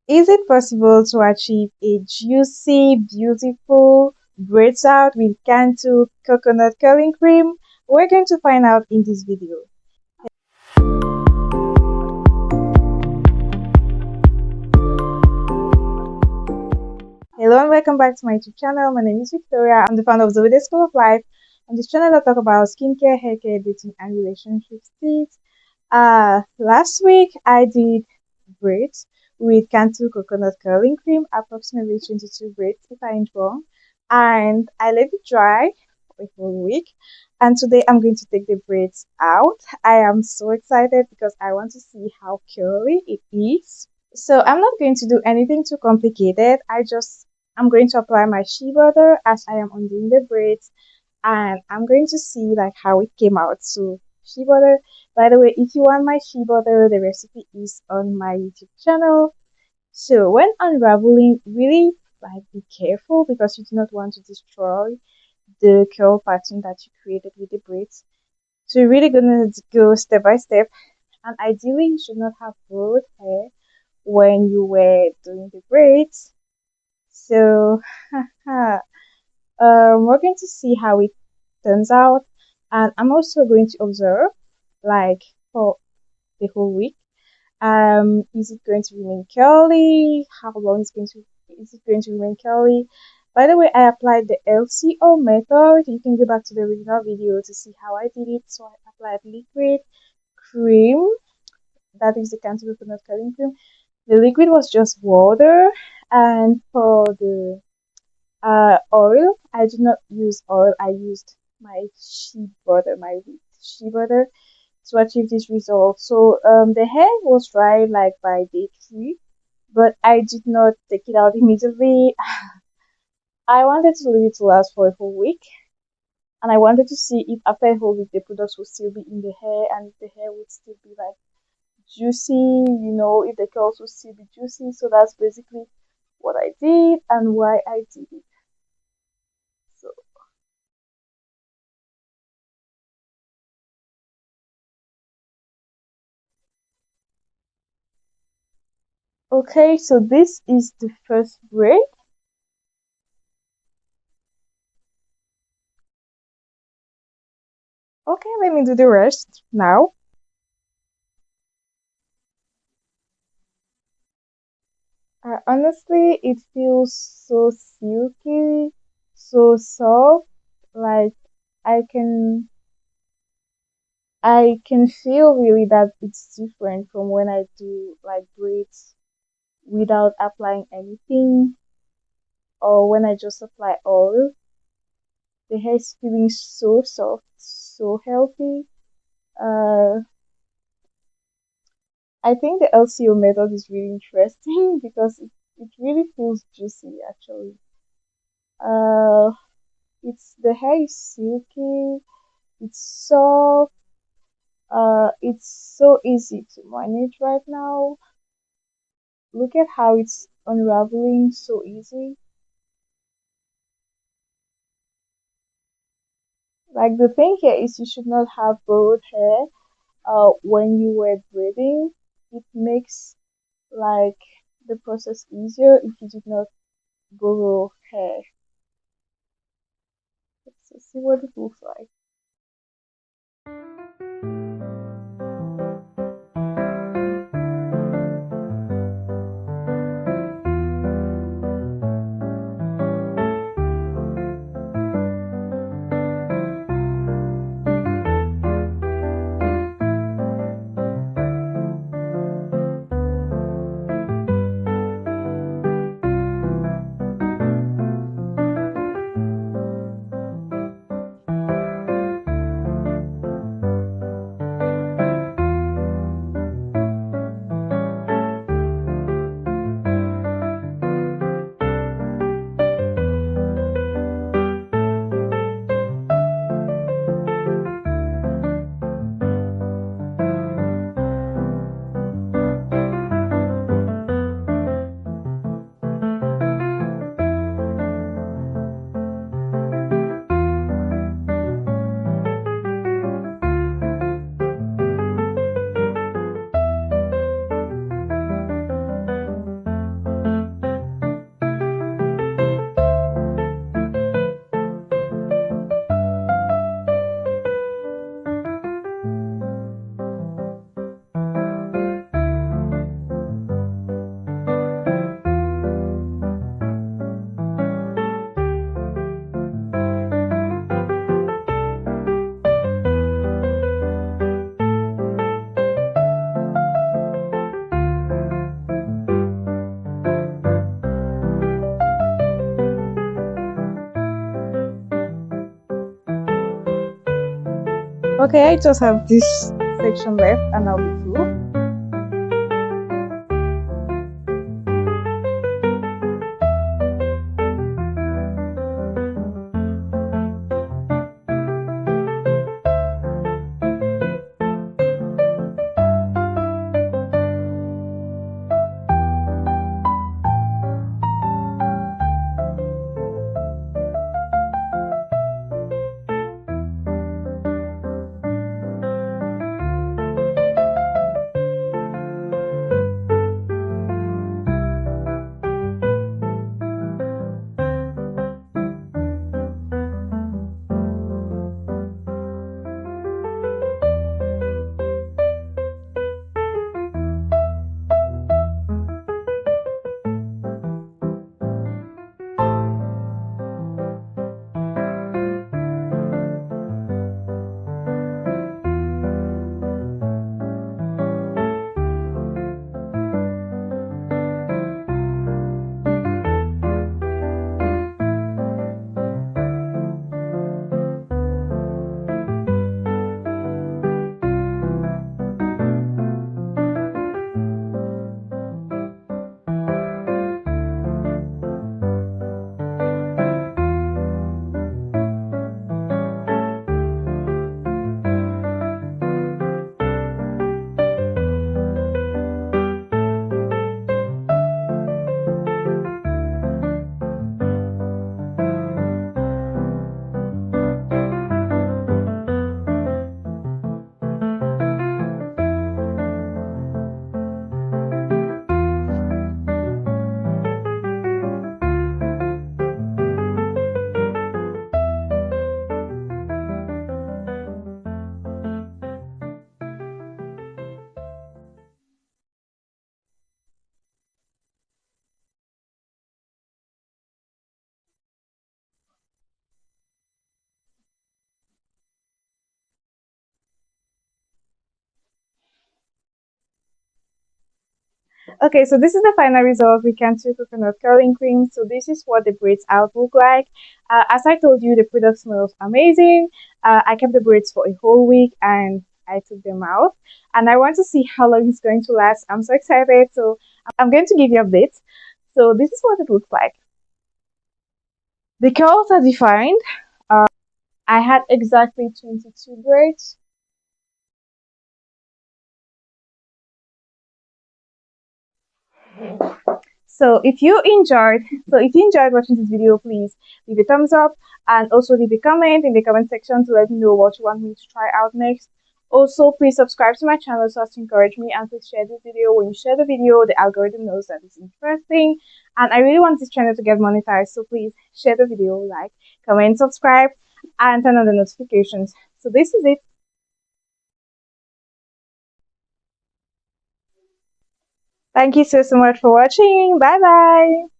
Is it possible to achieve a juicy, beautiful braids out with Cantu Coconut Curling Cream? We're going to find out in this video. Hello and welcome back to my YouTube channel. My name is Victoria. I'm the founder of the Video School of Life. On this channel, I talk about skincare, haircare, dating, and relationship tips. Last week I did braids with Cantu Coconut Curling Cream, approximately 22 braids if I ain't wrong, and I let it dry for a whole week. And today I'm going to take the braids out. I am so excited because I want to see how curly it is. So I'm not going to do anything too complicated. I'm going to apply my shea butter as I am undoing the braids, and I'm going to see like how it came out. So shea butter, by the way, if you want my shea butter, the recipe is on my YouTube channel. So when unraveling, really like be careful because you do not want to destroy the curl pattern that you created with the braids. So you're really gonna go step by step, and ideally you should not have broad hair when you were doing the braids. So we're going to see how it turns out, and I'm also going to observe like for the whole week. Is it going to remain curly? How long is it going to remain curly? By the way, I applied the LCO method. You can go back to the original video to see how I did it. So I applied liquid cream, that is the Cantu Coconut Curling Cream. The liquid was just water, and for the oil, I did not use oil. I used my shea butter, my wheat shea butter, to achieve this result. So the hair was dry like by day 3, but I did not take it out immediately. I wanted to leave it to last for a whole week, and I wanted to see if after a whole week the products would still be in the hair and if the hair would still be like juicy, if the curls would still be juicy. So that's basically what I did and why I did it. So okay, so this is the first braid. Okay, let me do the rest now. Honestly, it feels so silky, so soft. Like I can I can feel really that it's different from when I do like braids without applying anything, or when I just apply oil. The hair is feeling so soft, so healthy. Uh, I think the LCO method is really interesting because it really feels juicy actually. Uh, it's the hair is silky, it's soft, it's so easy to manage right now. Look at how it's unraveling so easy. Like the thing here is you should not have borrowed hair when you were braiding. It makes like the process easier if you did not borrow hair. Let's see what it looks like. Okay, I just have this section left and I'll be through. Okay, so this is the final result. We Cantu Coconut Curling Cream. So this is what the braids out look like. As I told you, the product smells amazing. I kept the braids for a whole week and I took them out. And I want to see how long it's going to last. I'm so excited. So I'm going to give you updates. So this is what it looks like. The curls are defined. I had exactly 22 braids. So if you enjoyed watching this video, please leave a thumbs up and also leave a comment in the comment section to let me know what you want me to try out next. Also, please subscribe to my channel so as to encourage me, and please share this video. When you share the video, the algorithm knows that it's interesting and I really want this channel to get monetized. So please share the video, like, comment, subscribe, and turn on the notifications. So this is it. Thank you so much for watching. Bye bye.